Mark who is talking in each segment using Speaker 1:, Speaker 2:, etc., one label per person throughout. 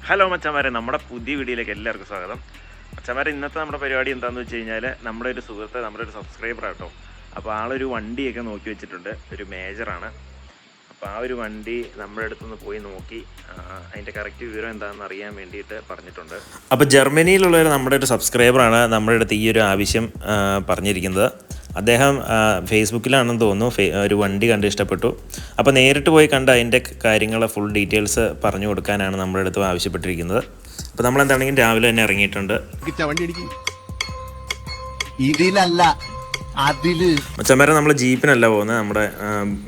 Speaker 1: Hello മച്ചന്മാരെ, നമ്മുടെ പുതിയ വീഡിയോയിലേക്ക് എല്ലാവർക്കും സ്വാഗതം. മച്ചന്മാരെ, ഇന്നത്തെ നമ്മുടെ പരിപാടി എന്താണെന്ന് വെച്ച് കഴിഞ്ഞാൽ, നമ്മുടെ ഒരു സുഹൃത്ത്, നമ്മുടെ ഒരു സബ്സ്ക്രൈബർ ആട്ടോ. അപ്പോൾ ആളൊരു വണ്ടിയൊക്കെ നോക്കി വെച്ചിട്ടുണ്ട്, ഒരു മേജറാണ്. അപ്പോൾ ആ ഒരു വണ്ടി നമ്മുടെ അടുത്തുനിന്ന് പോയി നോക്കി അതിൻ്റെ കറക്റ്റ് വിവരം എന്താണെന്ന് അറിയാൻ വേണ്ടിയിട്ട് പറഞ്ഞിട്ടുണ്ട്. അപ്പോൾ ജർമ്മനിയിലുള്ള നമ്മുടെ ഒരു സബ്സ്ക്രൈബറാണ് നമ്മുടെ അടുത്ത് ഈ ഒരു ആവശ്യം പറഞ്ഞിരിക്കുന്നത്. അദ്ദേഹം ഫേസ്ബുക്കിലാണെന്ന് തോന്നുന്നു ഒരു വണ്ടി കണ്ട് ഇഷ്ടപ്പെട്ടു. അപ്പോൾ നേരിട്ട് പോയി കണ്ട് അതിൻ്റെ കാര്യങ്ങൾ ഫുൾ ഡീറ്റെയിൽസ് പറഞ്ഞു കൊടുക്കാനാണ് നമ്മുടെ അടുത്ത് ആവശ്യപ്പെട്ടിരിക്കുന്നത്. അപ്പോൾ നമ്മളെന്താണെങ്കിലും രാവിലെ തന്നെ ഇറങ്ങിയിട്ടുണ്ട്. മച്ചാമാരെ നമ്മൾ ജീപ്പിനല്ല പോകുന്നത്, നമ്മുടെ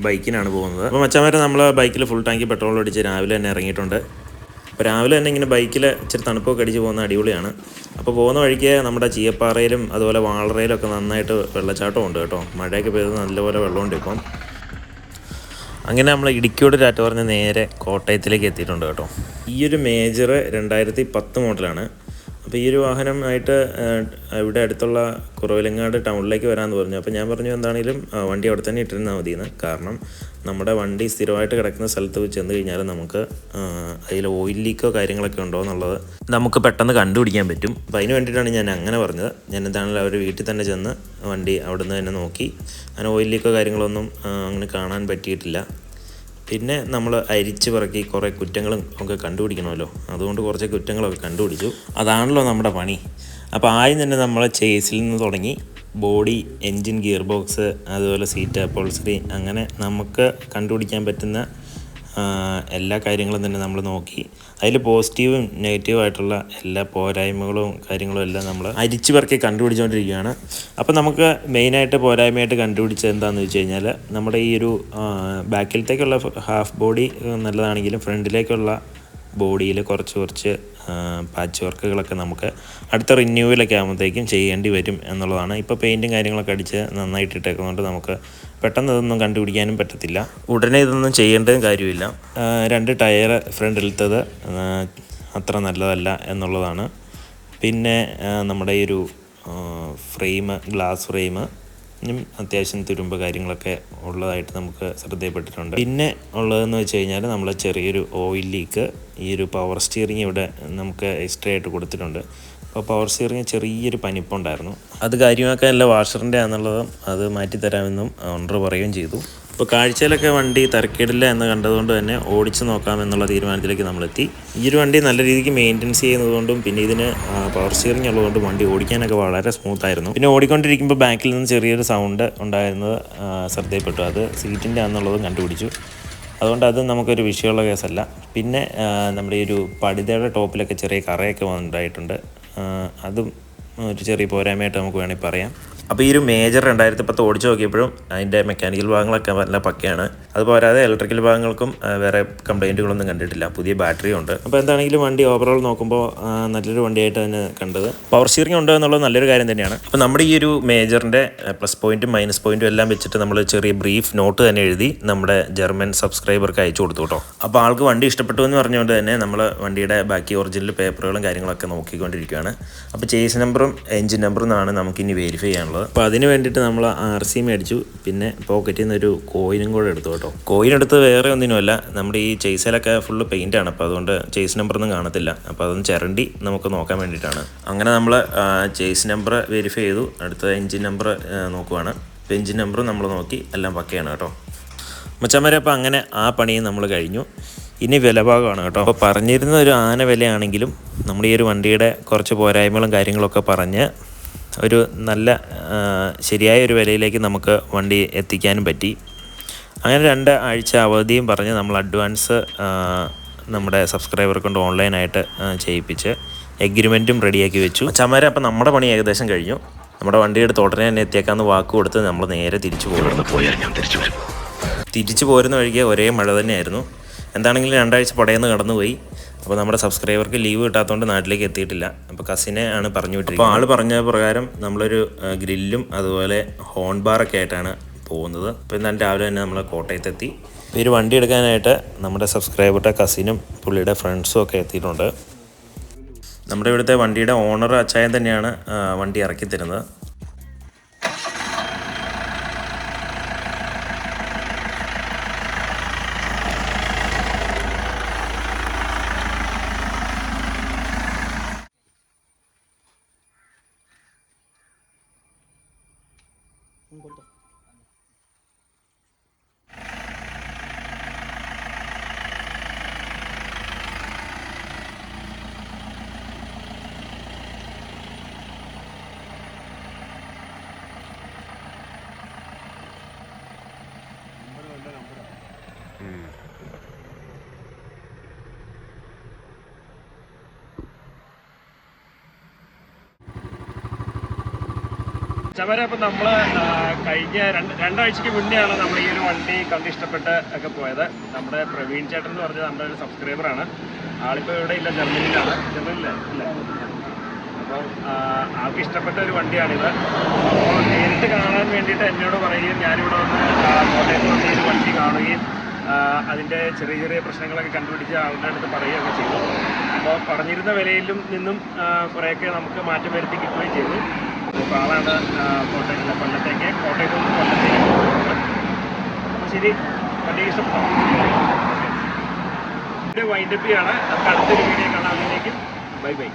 Speaker 1: ബൈക്കിനാണ് പോകുന്നത്. അപ്പോൾ മച്ചാമാരെ നമ്മൾ ബൈക്കിൽ ഫുൾ ടാങ്കി പെട്രോൾ അടിച്ച് രാവിലെ തന്നെ ഇറങ്ങിയിട്ടുണ്ട്. അപ്പോൾ രാവിലെ തന്നെ ഇങ്ങനെ ബൈക്കിൽ ഇച്ചിരി തണുപ്പൊക്കെ അടിച്ച് പോകുന്ന അടിപൊളിയാണ്. അപ്പോൾ പോകുന്ന വഴിക്ക് നമ്മുടെ ചീയപ്പാറയിലും അതുപോലെ വാളറയിലൊക്കെ നന്നായിട്ട് വെള്ളച്ചാട്ടം ഉണ്ട് കേട്ടോ. മഴയൊക്കെ പെയ്ത് നല്ലപോലെ വെള്ളമുണ്ട് ഇപ്പം. അങ്ങനെ നമ്മൾ ഇടുക്കിയോട് ടാറ്റ പറഞ്ഞ് നേരെ കോട്ടയത്തിലേക്ക് എത്തിയിട്ടുണ്ട് കേട്ടോ. ഈ ഒരു മേജർ 2010 മോഡലാണ്. അപ്പോൾ ഈ ഒരു വാഹനമായിട്ട് ഇവിടെ അടുത്തുള്ള കുറവിലങ്ങാട് ടൗണിലേക്ക് വരാമെന്ന് പറഞ്ഞു. അപ്പോൾ ഞാൻ പറഞ്ഞു എന്താണെങ്കിലും വണ്ടി അവിടെ തന്നെ ഇട്ടിരുന്നാൽ മതിയെന്ന്. കാരണം നമ്മുടെ വണ്ടി സ്ഥിരമായിട്ട് കിടക്കുന്ന സ്ഥലത്ത് ചെന്ന് കഴിഞ്ഞാൽ നമുക്ക് അതിൽ ഓയിൽ ലീക്കോ കാര്യങ്ങളൊക്കെ ഉണ്ടോ എന്നുള്ളത് നമുക്ക് പെട്ടെന്ന് കണ്ടുപിടിക്കാൻ പറ്റും. അപ്പോൾ അതിന് വേണ്ടിയിട്ടാണ് ഞാൻ അങ്ങനെ പറഞ്ഞത്. ഞാൻ എന്താണെങ്കിലും അവർ വീട്ടിൽ തന്നെ ചെന്ന് വണ്ടി അവിടെ നിന്ന് തന്നെ നോക്കി. അങ്ങനെ ഓയിൽ ലീക്കോ കാര്യങ്ങളൊന്നും അങ്ങനെ കാണാൻ പറ്റിയിട്ടില്ല. പിന്നെ നമ്മൾ അരിച്ച് പറക്കി കുറേ കുറ്റങ്ങളും ഒക്കെ കണ്ടുപിടിക്കണമല്ലോ, അതുകൊണ്ട് കുറച്ച് കുറ്റങ്ങളൊക്കെ കണ്ടുപിടിച്ചു. അതാണല്ലോ നമ്മുടെ പണി. അപ്പോൾ ആദ്യം തന്നെ നമ്മൾ ചേസിൽ നിന്ന് തുടങ്ങി ബോഡി, എൻജിൻ, ഗിയർ ബോക്സ്, അതുപോലെ സീറ്റ്, അപ്പോൾസറി, അങ്ങനെ നമുക്ക് കണ്ടുപിടിക്കാൻ പറ്റുന്ന എല്ലാ കാര്യങ്ങളും തന്നെ നമ്മൾ നോക്കി. അതിൽ പോസിറ്റീവും നെഗറ്റീവായിട്ടുള്ള എല്ലാ പോരായ്മകളും കാര്യങ്ങളും എല്ലാം നമ്മൾ അരിച്ചു പറക്കി കണ്ടുപിടിച്ചുകൊണ്ടിരിക്കുകയാണ്. അപ്പോൾ നമുക്ക് മെയിനായിട്ട് പോരായ്മയായിട്ട് കണ്ടുപിടിച്ചത് എന്താണെന്ന് വെച്ച് കഴിഞ്ഞാൽ, നമ്മുടെ ഈ ഒരു ബാക്കിലത്തേക്കുള്ള ഹാഫ് ബോഡി നല്ലതാണെങ്കിലും ഫ്രണ്ടിലേക്കുള്ള ബോഡിയിൽ കുറച്ച് പാച്ച് വർക്കുകളൊക്കെ നമുക്ക് അടുത്ത റിന്യൂവലൊക്കെ ആകുമ്പോഴത്തേക്കും ചെയ്യേണ്ടി വരും എന്നുള്ളതാണ്. ഇപ്പോൾ പെയിൻറ്റും കാര്യങ്ങളൊക്കെ അടിച്ച് നന്നായിട്ട് ഇട്ടേക്കുന്നതുകൊണ്ട് നമുക്ക് പെട്ടെന്ന് ഇതൊന്നും കണ്ടുപിടിക്കാനും പറ്റത്തില്ല. ഉടനെ ഇതൊന്നും ചെയ്യേണ്ടതും കാര്യമില്ല. 2 ടയർ ഫ്രണ്ടിലത്തത് അത്ര നല്ലതല്ല എന്നുള്ളതാണ്. പിന്നെ നമ്മുടെ ഈ ഒരു ഗ്ലാസ് ഫ്രെയിം അത്യാവശ്യം തുരുമ്പ് കാര്യങ്ങളൊക്കെ ഉള്ളതായിട്ട് നമുക്ക് ശ്രദ്ധയപ്പെട്ടിട്ടുണ്ട്. പിന്നെ ഉള്ളതെന്ന് വെച്ച് കഴിഞ്ഞാൽ നമ്മൾ ചെറിയൊരു ഓയിൽ ലീക്ക്. ഈ ഒരു പവർ സ്റ്റിയറിംഗ് ഇവിടെ നമുക്ക് എക്സ്ട്രാ ആയിട്ട് കൊടുത്തിട്ടുണ്ട്. അപ്പോൾ പവർ സ്റ്റിയറിംഗ് ചെറിയൊരു പനിപ്പുണ്ടായിരുന്നു. അത് കാര്യമാക്കാനല്ല, വാഷറിൻ്റെ ആണെന്നുള്ളതും അത് മാറ്റിത്തരാമെന്നും ഓണർ പറയുകയും ചെയ്തു. അപ്പോൾ കാഴ്ചയിലൊക്കെ വണ്ടി തരക്കേടില്ല എന്ന് കണ്ടതുകൊണ്ട് തന്നെ ഓടിച്ച് നോക്കാമെന്നുള്ള തീരുമാനത്തിലേക്ക് നമ്മളെത്തി. ഈ ഒരു വണ്ടി നല്ല രീതിക്ക് മെയിൻ്റെനൻസ് ചെയ്യുന്നതുകൊണ്ടും പിന്നെ ഇതിന് പവർ സ്റ്റിയറിംഗ് ഉള്ളതുകൊണ്ടും വണ്ടി ഓടിക്കാനൊക്കെ വളരെ സ്മൂത്തായിരുന്നു. പിന്നെ ഓടിക്കൊണ്ടിരിക്കുമ്പോൾ ബാക്കിൽ നിന്ന് ചെറിയൊരു സൗണ്ട് ഉണ്ടായിരുന്നത് ശ്രദ്ധയിൽപ്പെട്ടു. അത് സീറ്റിൻ്റെ ആണെന്നുള്ളതും കണ്ടുപിടിച്ചു. അതുകൊണ്ട് അത് നമുക്കൊരു വിഷയമുള്ള കേസല്ല. പിന്നെ നമ്മുടെ ഈ ഒരു പടിതയുടെ ടോപ്പിലൊക്കെ ചെറിയ കറയൊക്കെ ഉണ്ടായിട്ടുണ്ട്. അതും ഒരു ചെറിയ പോരായ്മയായിട്ട് നമുക്ക് വേണമെങ്കിൽ പറയാം. അപ്പോൾ ഈ ഒരു മേജർ 2010 ഓടിച്ച് നോക്കിയപ്പോഴും അതിൻ്റെ മെക്കാനിക്കൽ ഭാഗങ്ങളൊക്കെ നല്ല പക്കയാണ്. അതുപോരാതെ ഇലക്ട്രിക്കൽ ഭാഗങ്ങൾക്കും വേറെ കംപ്ലൈൻറ്റുകളൊന്നും കണ്ടിട്ടില്ല. പുതിയ ബാറ്ററി ഉണ്ട്. അപ്പോൾ എന്താണെങ്കിലും വണ്ടി ഓവറോൾ നോക്കുമ്പോൾ നല്ലൊരു വണ്ടിയായിട്ട് തന്നെ കണ്ടത്. പവർ സ്റ്റിയറിംഗ് ഉണ്ട് എന്നുള്ളത് നല്ലൊരു കാര്യം തന്നെയാണ്. അപ്പോൾ നമ്മുടെ ഈ ഒരു മേജറിൻ്റെ പ്ലസ് പോയിൻറ്റും മൈനസ് പോയിൻറ്റും എല്ലാം വെച്ചിട്ട് നമ്മൾ ചെറിയ ബ്രീഫ് നോട്ട് തന്നെ എഴുതി നമ്മുടെ ജർമ്മൻ സബ്സ്ക്രൈബർക്ക് അയച്ചു കൊടുത്തു കേട്ടോ. അപ്പോൾ ആൾക്ക് വണ്ടി ഇഷ്ടപ്പെട്ടു എന്ന് പറഞ്ഞുകൊണ്ട് തന്നെ നമ്മൾ വണ്ടിയുടെ ബാക്കി ഒറിജിനൽ പേപ്പറുകളും കാര്യങ്ങളൊക്കെ നോക്കിക്കൊണ്ടിരിക്കുകയാണ്. അപ്പോൾ ചേസ് നമ്പറും എൻജിൻ നമ്പറും എന്നാണ് നമുക്കിനി വെരിഫൈ ചെയ്യാനുള്ളത്. അപ്പോൾ അതിന് വേണ്ടിയിട്ട് നമ്മൾ RC മേടിച്ചു. പിന്നെ പോക്കറ്റിൽ നിന്ന് ഒരു കോയിനും കൂടെ എടുത്തു കേട്ടോ. കോയിൻ എടുത്ത് വേറെ ഒന്നിനുമല്ല, നമ്മുടെ ഈ ചേസിലൊക്കെ ഫുള്ള് പെയിൻ്റാണ്. അപ്പോൾ അതുകൊണ്ട് ചേസ് നമ്പറൊന്നും കാണത്തില്ല. അപ്പോൾ അതൊന്ന് ചിരണ്ടി നമുക്ക് നോക്കാൻ വേണ്ടിയിട്ടാണ്. അങ്ങനെ നമ്മൾ ചേസ് നമ്പർ വെരിഫൈ ചെയ്തു. അടുത്ത എൻജിൻ നമ്പർ നോക്കുവാണ്. അപ്പോൾ എൻജിൻ നമ്പറും നമ്മൾ നോക്കി, എല്ലാം പക്കയാണ് കേട്ടോ. മച്ചാന്മാരെ, അപ്പോൾ അങ്ങനെ ആ പണിയും നമ്മൾ കഴിഞ്ഞു. ഇനി വിലഭാഗമാണ് കേട്ടോ. അപ്പോൾ പറഞ്ഞിരുന്ന ഒരു ആന വിലയാണെങ്കിലും നമ്മുടെ ഈ ഒരു വണ്ടിയുടെ കുറച്ച് പോരായ്മകളും കാര്യങ്ങളൊക്കെ പറഞ്ഞ് ഒരു നല്ല ശരിയായ ഒരു വിലയിലേക്ക് നമുക്ക് വണ്ടി എത്തിക്കാനും പറ്റി. അങ്ങനെ 2 ആഴ്ച അവധിയും പറഞ്ഞ് നമ്മൾ അഡ്വാൻസ് നമ്മുടെ സബ്സ്ക്രൈബർ കൊണ്ട് ഓൺലൈനായിട്ട് ചെയ്യിപ്പിച്ച് എഗ്രിമെൻറ്റും റെഡിയാക്കി വെച്ചു. ചമര അപ്പോൾ നമ്മുടെ പണി ഏകദേശം കഴിഞ്ഞു. നമ്മുടെ വണ്ടിയുടെ തോട്ടനെ തന്നെ എത്തിയേക്കാമെന്ന് വാക്ക് കൊടുത്ത് നമ്മൾ നേരെ തിരിച്ചു പോരുന്ന വഴിക്ക് ഒരേ മഴ തന്നെയായിരുന്നു. എന്താണെങ്കിലും 2 ആഴ്ച പടയെന്ന് കടന്നുപോയി. അപ്പോൾ നമ്മുടെ സബ്സ്ക്രൈബർക്ക് ലീവ് കിട്ടാത്തതുകൊണ്ട് നാട്ടിലേക്ക് എത്തിയിട്ടില്ല. അപ്പോൾ കസിനെ ആണ് പറഞ്ഞു വിട്ടിരിക്കുന്നത്. അപ്പോൾ ആൾ പറഞ്ഞ പ്രകാരം നമ്മളൊരു ഗ്രില്ലും അതുപോലെ ഹോൺ ബാറൊക്കെ ആയിട്ടാണ് പോകുന്നത്. അപ്പോൾ ഇന്ന് രാവിലെ തന്നെ നമ്മൾ കോട്ടയത്തെത്തി. ഈ ഒരു വണ്ടി എടുക്കാനായിട്ട് നമ്മുടെ സബ്സ്ക്രൈബറുടെ കസിനും പുള്ളിയുടെ ഫ്രണ്ട്സും ഒക്കെ എത്തിയിട്ടുണ്ട്. നമ്മുടെ ഇവിടുത്തെ വണ്ടിയുടെ ഓണർ അച്ചായൻ തന്നെയാണ് വണ്ടി ഇറക്കി തരുന്നത്.
Speaker 2: ചവരെ അപ്പം നമ്മൾ കഴിഞ്ഞ രണ്ടാഴ്ചയ്ക്ക് മുന്നെയാണ് നമ്മൾ ഈ ഒരു വണ്ടി കണ്ട് ഇഷ്ടപ്പെട്ട് ഒക്കെ പോയത്. നമ്മുടെ പ്രവീൺ ചേട്ടൻ എന്ന് പറഞ്ഞത് നമ്മുടെ ഒരു സബ്സ്ക്രൈബറാണ്. ആളിപ്പോൾ ഇവിടെ ഇല്ല, ജർമ്മനിയിലാണ്. ജർമ്മനിയിലെ അല്ലേ? അപ്പോൾ ആൾക്ക് ഇഷ്ടപ്പെട്ട ഒരു വണ്ടിയാണിത്. അപ്പോൾ നേരിട്ട് കാണാൻ വേണ്ടിയിട്ട് എന്നോട് പറയുകയും ഞാനിവിടെ വന്ന് കോട്ടയത്ത് വന്ന് ഈ ഒരു വണ്ടി കാണുകയും അതിൻ്റെ ചെറിയ ചെറിയ പ്രശ്നങ്ങളൊക്കെ കണ്ടുപിടിച്ച് ആളുടെ അടുത്ത് പറയുകയൊക്കെ ചെയ്തു. അപ്പോൾ പറഞ്ഞിരുന്ന വിലയിലും നിന്നും കുറേയൊക്കെ നമുക്ക് മാറ്റം വരുത്തി കിട്ടുകയും ചെയ്തു. ഇപ്പോൾ ആളാണ് കോട്ടയത്ത് നിന്ന് കൊല്ലത്തേക്ക് പോകുന്നത്. അപ്പോൾ ശരി, വണ്ടി ഇഷ്ടപ്പെട്ടോ? വൈൻഡപ്പ് ചെയ്യാണ്. നമുക്ക് അടുത്തൊരു വീഡിയോ കാണാം. അതിലേക്ക് ബൈ ബൈ.